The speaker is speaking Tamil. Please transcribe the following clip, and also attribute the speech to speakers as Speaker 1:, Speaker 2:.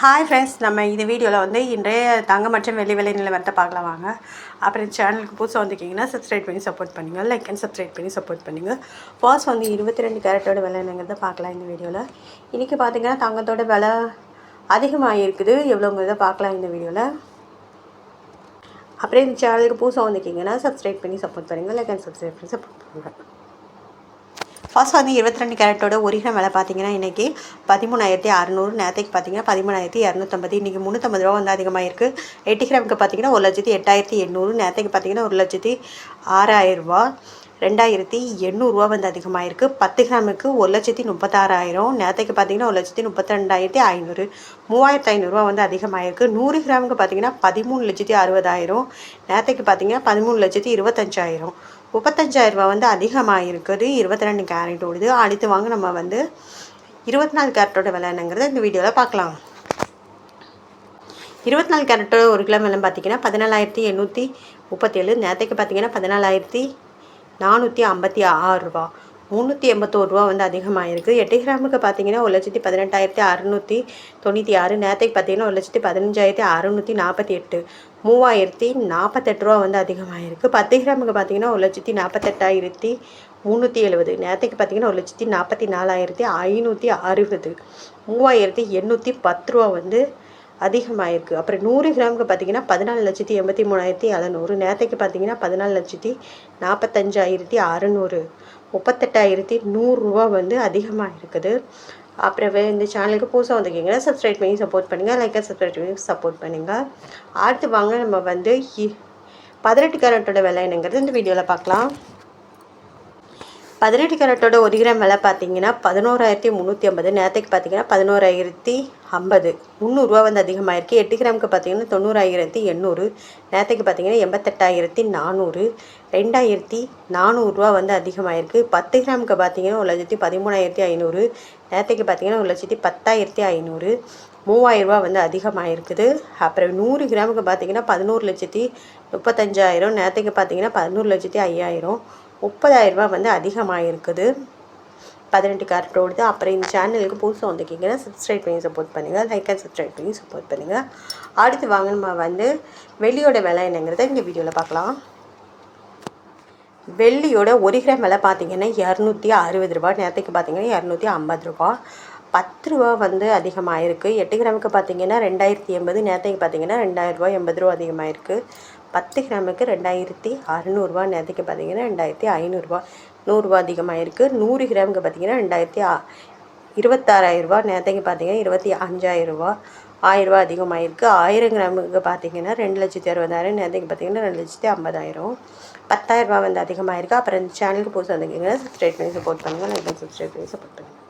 Speaker 1: ஹாய் ஃப்ரெண்ட்ஸ், நம்ம இந்த வீடியோவில் வந்து இன்றைய தங்கம் மற்றும் வெள்ளி விலை நிலவரத்தை பார்க்கலாம் வாங்க. அப்புறம் சேனலுக்கு புதுசாக வந்துக்கிங்கன்னா சப்ஸ்கிரைப் பண்ணி சப்போர்ட் பண்ணுங்கள், லைக் அண்ட் சப்ஸ்கிரைப் பண்ணி சப்போர்ட் பண்ணுங்கள். ஃபர்ஸ்ட் வந்து 22 கேரட்டோட விலை என்னங்கிறத பார்க்கலாம் இந்த வீடியோவில். இன்றைக்கி பார்த்திங்கன்னா தங்கத்தோட விலை அதிகமாக இருக்குது, எவ்வளோங்கிறத பார்க்கலாம் இந்த வீடியோவில். அப்புறம் இந்த சேனலுக்கு புதுசாக வந்துக்கிங்கன்னா சப்ஸ்கிரைப் பண்ணி சப்போர்ட் பண்ணுங்கள், லைக் அண்ட் சப்ஸ்கிரைப் பண்ணி சப்போர்ட் பண்ணுங்கள். ஃபர்ஸ்ட் வந்து 22 கேரட்டோட ஒரு கிராம் விலை பார்த்தீங்கன்னா இன்றைக்கி 13,600, நேற்றுக்கு பார்த்தீங்கன்னா 13,250, இன்றைக்கி 350 ரூபா வந்து அதிகமாக இருக்குது. 8 கிராமுக்கு பார்த்தீங்கன்னா 1,08,800, நேற்றுக்கு பார்த்தீங்கன்னா 1,06,000 ரூபா, 2,800 வந்து அதிகமாக இருக்குது. 10 கிராமுக்கு 1,36,000, நேற்றுக்கு பார்த்தீங்கன்னா 1,32,500, 3,500 வந்து அதிகமாக இருக்குது. 100 கிராமுக்கு பார்த்தீங்கன்னா 13,60,000, நேற்றுக்கு பார்த்தீங்கன்னா 13,25,000, 35,000 வந்து அதிகமாக இருக்குது. 22 கேரட் ஓடுது. அடுத்து வாங்க நம்ம வந்து 24 கேரட்டோட விலை என்னங்கிறத இந்த வீடியோவில் பார்க்கலாம். 24 கேரட்டோட ஒரு கிலோ விலை பார்த்தீங்கன்னா 14,837, நேற்றுக்கு பார்த்தீங்கன்னா 14,456 ரூபா, 381 ரூபா வந்து அதிகமாக இருக்குது. 8 கிராமுக்கு பார்த்தீங்கன்னா 1,18,696, நேற்றுக்கு பார்த்தீங்கன்னா 1,15,648, 3,048 ரூபா வந்து அதிகமாக இருக்குது. 10 கிராமுக்கு பார்த்தீங்கன்னா 1,48,370, நேற்றுக்கு பார்த்தீங்கன்னா 1,44,560, 3,810 ரூபா வந்து அதிகமாக இருக்குது. அப்புறம் 100 கிராமுக்கு பார்த்தீங்கன்னா 14,83,700, நேற்றுக்கு பார்த்தீங்கன்னா 14,45,600, 38,100 ரூபா வந்து அதிகமாக இருக்குது. அப்புறம் இந்த சேனலுக்கு புதுசாக வந்துக்கிங்கன்னா சப்ஸ்கிரைப் பண்ணி சப்போர்ட் பண்ணுங்கள், லைக் சப்ஸ்கிரைப் பண்ணி சப்போர்ட் பண்ணுங்கள். அடுத்து வாங்க நம்ம வந்து 18 கேரட்டோட விலை என்னங்கிறது இந்த வீடியோவில் பார்க்கலாம். 18 கேரட்டோட ஒரு கிராம் விலை பார்த்தீங்கன்னா 11,350, நேற்றுக்கு பார்த்தீங்கன்னா 11,050, 300 ரூபா வந்து அதிகமாக இருக்குது. 8 கிராமுக்கு பார்த்தீங்கன்னா 90,800, நேற்றுக்கு பார்த்தீங்கன்னா 88,400, 2,400 ரூபா வந்து அதிகமாக இருக்குது. 10 கிராமுக்கு பார்த்தீங்கன்னா 1,13,500, நேற்றுக்கு பார்த்தீங்கன்னா 1,10,500, 3,000 ரூபா வந்து அதிகமாக இருக்குது. அப்புறம் 100 கிராமுக்கு பார்த்தீங்கன்னா 11,35,000, நேற்றுக்கு பார்த்தீங்கன்னா 11,05,000, 30,000 ரூபா வந்து அதிகமாக இருக்குது. 18 கேரட் ஓடுது. அப்புறம் இந்த சேனலுக்கு புதுசாக வந்துக்கிங்கன்னா சப்ஸ்கிரைப் பண்ணி சப்போர்ட் பண்ணுங்கள், லைக் அண்ட் சப்ஸ்கிரைப் பண்ணி சப்போர்ட் பண்ணுங்கள். அடுத்து வாங்க நம்ம வந்து வெள்ளியோட விலை என்னங்கிறத இந்த வீடியோவில் பார்க்கலாம். வெள்ளியோட ஒரு கிராம் விலை பார்த்தீங்கன்னா 260 ரூபா, நேற்றுக்கு பார்த்தீங்கன்னா 250 ரூபா, 10 ரூபா வந்து அதிகமாக இருக்குது. 8 கிராமுக்கு பார்த்தீங்கன்னா 2,080, நேற்றுக்கு பார்த்தீங்கன்னா 2,080 ரூபா அதிகமாக இருக்குது. 10 கிராமுக்கு 2,600 நேற்றுக்கு பார்த்தீங்கன்னா 2,500, 100 ரூபா அதிகமாக இருக்குது. 100 கிராமுக்கு பார்த்தீங்கன்னா 26,000 நேற்றுக்கு பார்த்தீங்கன்னா 25,000, 1,000 ரூபா அதிகமாக இருக்குது. 1000 கிராமுக்கு பார்த்தீங்கன்னா 2,60,000, நேற்றுக்கு பார்த்தீங்கன்னா 2,50,000, 10,000 ரூபா வந்து அதிகமாக இருக்குது. அப்புறம் இந்த சேனலுக்கு புதுசாக வந்துக்கிங்கன்னா சப்ஸ்கிரைப் பண்ணி சப்போர்ட் பண்ணுங்கள், லைக் பண்ணி சப்ஸ்கிரைப் பண்ணி சப்போர்ட் பண்ணுங்கள்.